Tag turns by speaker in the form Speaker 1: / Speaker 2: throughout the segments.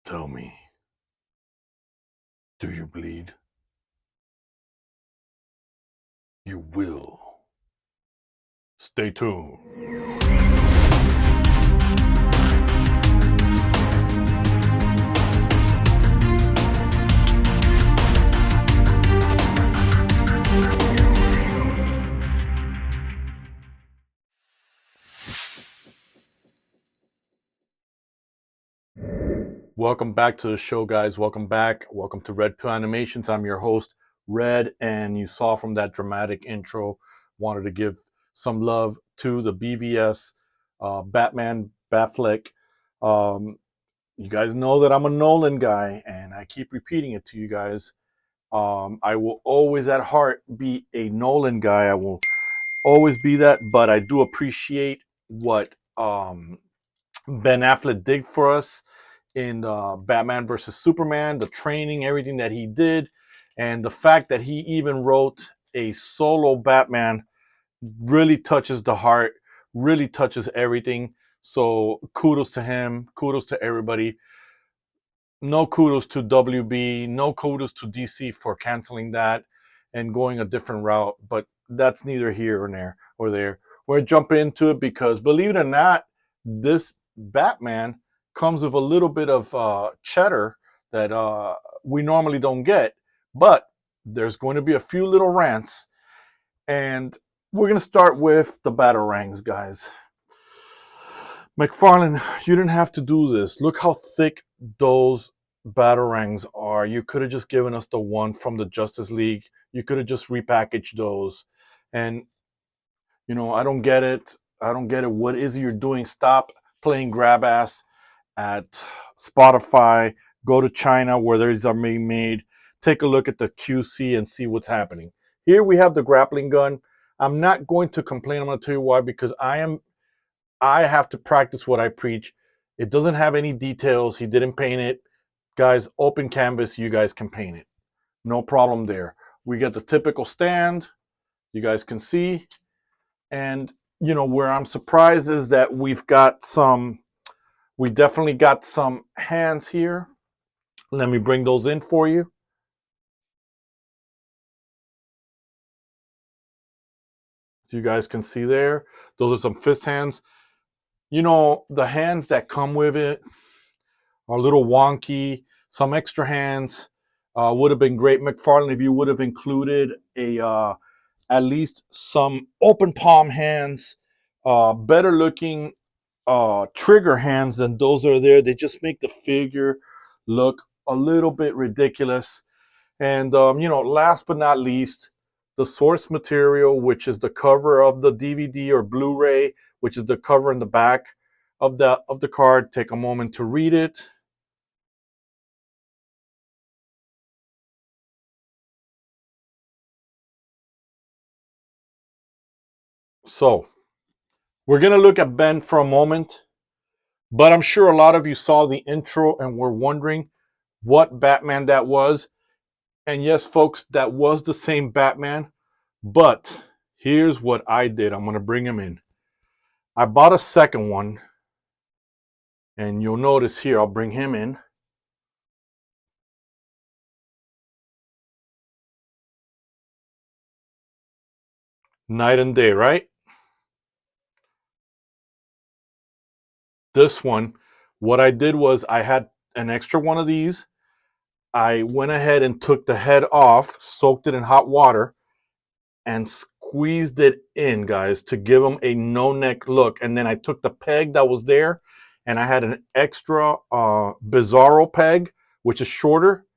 Speaker 1: Tell me, do you bleed? You will. Stay tuned. Welcome back to the show, guys. Welcome back. Welcome to R.P.Animations. I'm your host, Red, and you saw from that dramatic intro, wanted to give some love to the BVS Batman Batfleck. You guys know that I'm a Nolan guy, and I keep repeating it to you guys. I will always at heart be a Nolan guy. I will always be that, but I do appreciate what Ben Affleck did for us in Batman versus Superman, the training, everything that he did, and the fact that he even wrote a solo Batman really touches the heart, really touches everything. So kudos to him, kudos to everybody. No kudos to WB, no kudos to DC for canceling that and going a different route, but that's neither here or there. We're jumping into it because, believe it or not, this Batman comes with a little bit of cheddar that we normally don't get, but there's going to be a few little rants, and we're going to start with the batarangs, guys. Mcfarlane, you didn't have to do this. Look how thick those batarangs are. You could have just given us the one from the Justice League. You could have just repackaged those. And, you know, I don't get it. I don't get it. What is it you're doing? Stop playing grab ass at Spotify. Go to China where these are being made. Take a look at the QC and see what's happening. Here we have the grappling gun. I'm not going to complain. I'm going to tell you why, because I have to practice what I preach. It doesn't have any details. He didn't paint it. Guys, open canvas, you guys can paint it. No problem there. We get the typical stand. You guys can see. And, you know, where I'm surprised is that we definitely got some hands here. Let me bring those in for you. So you guys can see there. Those are some fist hands. You know, the hands that come with it are a little wonky. Some extra hands would have been great, Mcfarlane, if you would have included at least some open palm hands, better looking trigger hands than those are there. They just make the figure look a little bit ridiculous. And you know, last but not least, the source material, which is the cover of the DVD or Blu-ray, which is the cover in the back of the card. Take a moment to read it. So we're going to look at Ben for a moment, but I'm sure a lot of you saw the intro and were wondering what Batman that was. And yes, folks, that was the same Batman, but here's what I did. I'm going to bring him in. I bought a second one, and you'll notice here, I'll bring him in. Night and day, right? This one, what I did was I had an extra one of these. I went ahead and took the head off, soaked it in hot water, and squeezed it in, guys, to give them a no-neck look. And then I took the peg that was there, and I had an extra Bizarro peg, which is shorter,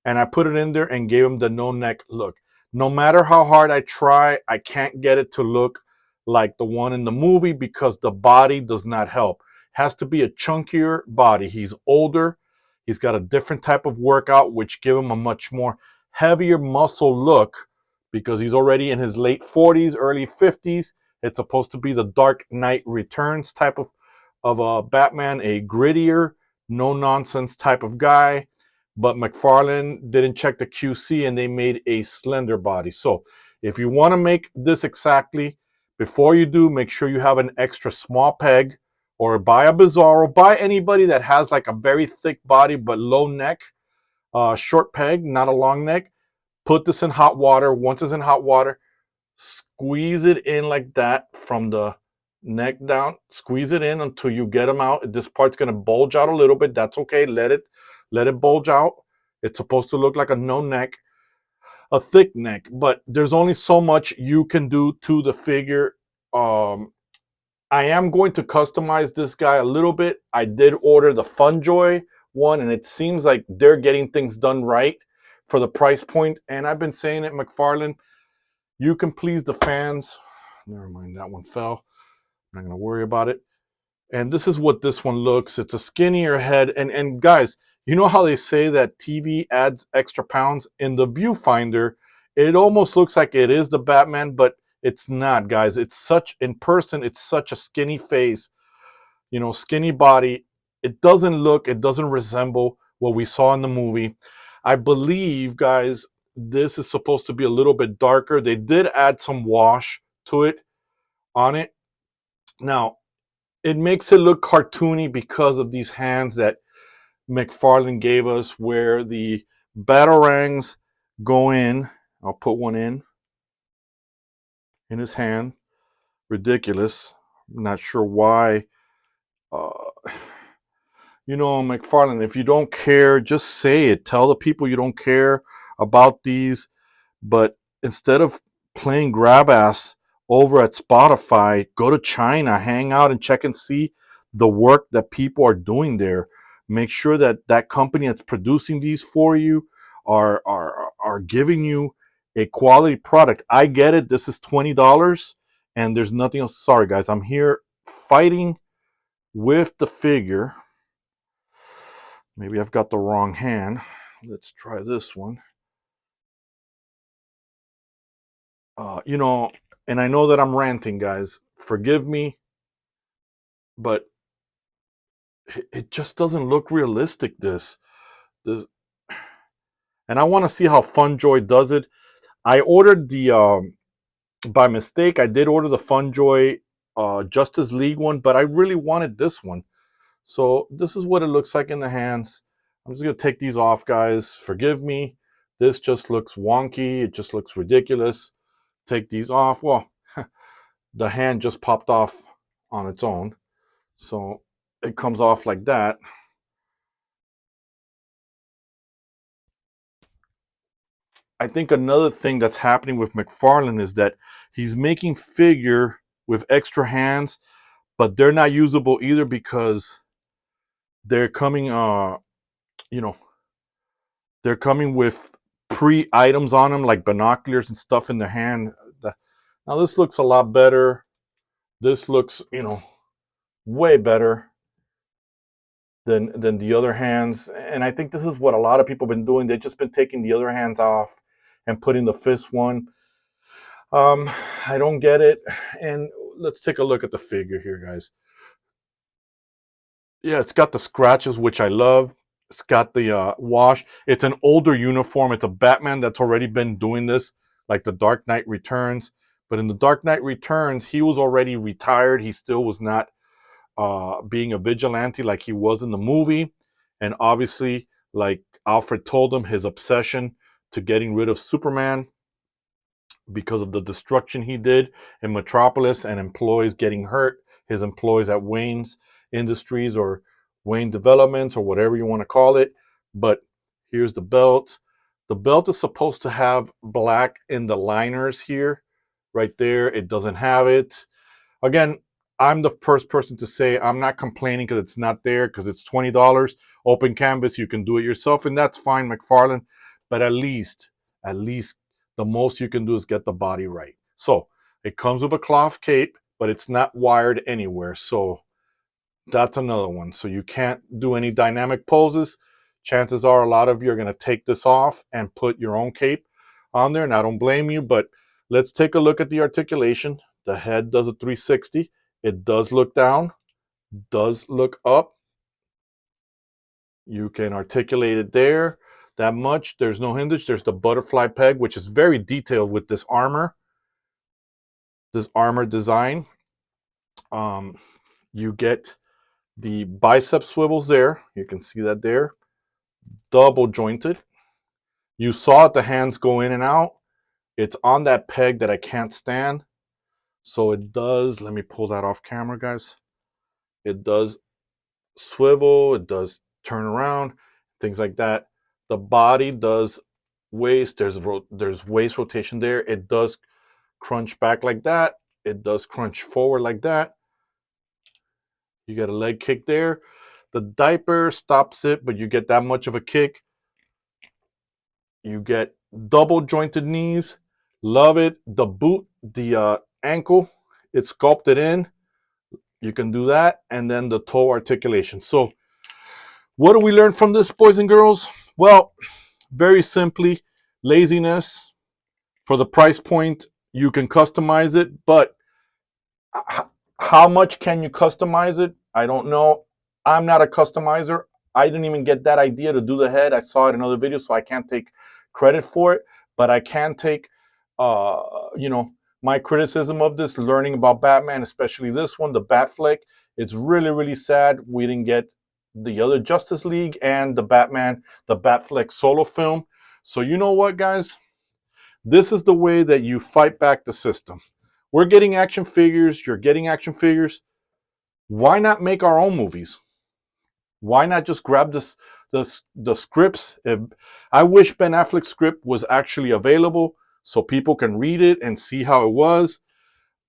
Speaker 1: and I put it in there and gave them the no-neck look. No matter how hard I try, I can't get it to look like the one in the movie because the body does not help. Has to be a chunkier body. He's older. He's got a different type of workout, which give him a much more heavier muscle look because he's already in his late 40s, early 50s. It's supposed to be the Dark Knight Returns type of a Batman, a grittier, no nonsense type of guy. But Mcfarlane didn't check the QC and they made a slender body. So if you want to make this exactly, before you do, make sure you have an extra small peg or buy a Bizarro, buy anybody that has like a very thick body but low neck, short peg, not a long neck. Put this in hot water. Once it's in hot water, squeeze it in like that from the neck down. Squeeze it in until you get them out. This part's gonna bulge out a little bit. That's okay. Let it bulge out. It's supposed to look like a no neck, a thick neck, but there's only so much you can do to the figure. I am going to customize this guy a little bit. I did order the FunJoy one, and it seems like they're getting things done right for the price point. And I've been saying it, Mcfarlane, you can please the fans. Never mind, that one fell. I'm not going to worry about it. And this is what this one looks. It's a skinnier head. And guys, you know how they say that TV adds extra pounds? In the viewfinder, it almost looks like it is the Batman, but it's not, guys. It's such, in person, it's such a skinny face, you know, skinny body. It doesn't resemble what we saw in the movie. I believe, guys, this is supposed to be a little bit darker. They did add some wash to it, on it. Now, it makes it look cartoony because of these hands that Mcfarlane gave us, where the batarangs go in. I'll put one in his hand. Ridiculous. I'm not sure why. Uh, you know, Mcfarlane, if you don't care, just say it. Tell the people you don't care about these. But instead of playing grab ass over at Spotify, go to China, hang out and check and see the work that people are doing there. Make sure that that company that's producing these for you are giving you a quality product. I get it. This is $20 and there's nothing else. Sorry, guys. I'm here fighting with the figure. Maybe I've got the wrong hand. Let's try this one. You know, and I know that I'm ranting, guys. Forgive me, but it just doesn't look realistic. This, and I want to see how FunJoy does it. I ordered the by mistake. I did order the FunJoy Justice League one, but I really wanted this one. So this is what it looks like in the hands. I'm just gonna take these off, guys. Forgive me. This just looks wonky. It just looks ridiculous. Take these off. Well, the hand just popped off on its own. So it comes off like that. I think another thing that's happening with Mcfarlane is that he's making figure with extra hands, but they're not usable either because they're coming you know, they're coming with pre-items on them like binoculars and stuff in their hand. Now this looks a lot better. This looks, you know, way better than the other hands. And I think this is what a lot of people have been doing. They've just been taking the other hands off and putting the fifth one. I don't get it. And let's take a look at the figure here, guys. Yeah, it's got the scratches, which I love. It's got the wash. It's an older uniform. It's a Batman that's already been doing this, like the Dark Knight Returns. But in the Dark Knight Returns, he was already retired. He still was not being a vigilante like he was in the movie. And obviously, like Alfred told him, his obsession to getting rid of Superman because of the destruction he did in Metropolis and employees getting hurt, his employees at Wayne's Industries or Wayne Developments or whatever you want to call it. But here's the belt. The belt is supposed to have black in the liners here, right there. It doesn't have it. Again, I'm the first person to say I'm not complaining because it's not there because it's $20. Open canvas, you can do it yourself, and that's fine, Mcfarlane. But at least the most you can do is get the body right. So it comes with a cloth cape, but it's not wired anywhere. So that's another one. So you can't do any dynamic poses. Chances are a lot of you are going to take this off and put your own cape on there. And I don't blame you, but let's take a look at the articulation. The head does a 360. It does look down, does look up. You can articulate it there that much. There's no hinge. There's the butterfly peg, which is very detailed with this armor design. You get The bicep swivels there. You can see that there. Double jointed. You saw the hands go in and out. It's on that peg that I can't stand. So it does, let me pull that off camera, guys. It does swivel, it does turn around, things like that. The body does waist, there's waist rotation there. It does crunch back like that. It does crunch forward like that. You get a leg kick there. The diaper stops it, but you get that much of a kick. You get double jointed knees. Love it. The boot, the ankle, it's sculpted in. You can do that. And then the toe articulation. So what do we learn from this, boys and girls? Well, very simply, laziness. For the price point, you can customize it, but how much can you customize it? I don't know. I'm not a customizer. I didn't even get that idea to do the head. I saw it in other videos, so I can't take credit for it. But I can take, uh, you know, my criticism of this, learning about Batman, especially this one, the Batfleck. It's really, really sad we didn't get the other Justice League and the Batman, the Batfleck solo film. So you know what, guys? This is the way that you fight back the system. We're getting action figures. You're getting action figures. Why not make our own movies? Why not just grab the scripts? I wish Ben Affleck's script was actually available so people can read it and see how it was.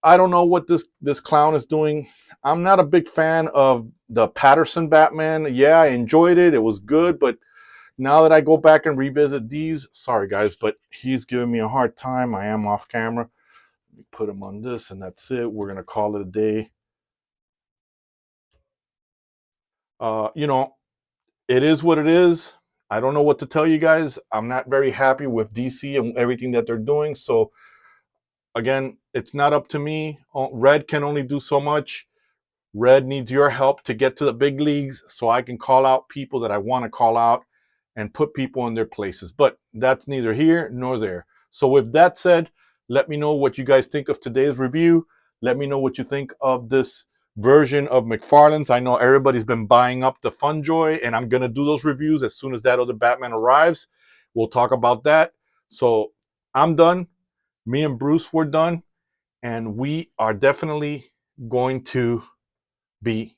Speaker 1: I don't know what this clown is doing. I'm not a big fan of the Patterson Batman. Yeah, I enjoyed it. It was good, but now that I go back and revisit these, sorry guys, but he's giving me a hard time. I am off camera. Put him on this, and that's it. We're gonna call it a day. You know, it is what it is. I don't know what to tell you guys. I'm not very happy with DC and everything that they're doing. So again, it's not up to me. Red can only do so much. Red needs your help to get to the big leagues so I can call out people that I want to call out and put people in their places. But that's neither here nor there. So with that said, let me know what you guys think of today's review. Let me know what you think of this version of Mcfarlane's. I know everybody's been buying up the Funjoy, and I'm going to do those reviews as soon as that other Batman arrives. We'll talk about that. So I'm done. Me and Bruce were done. And we are definitely going to be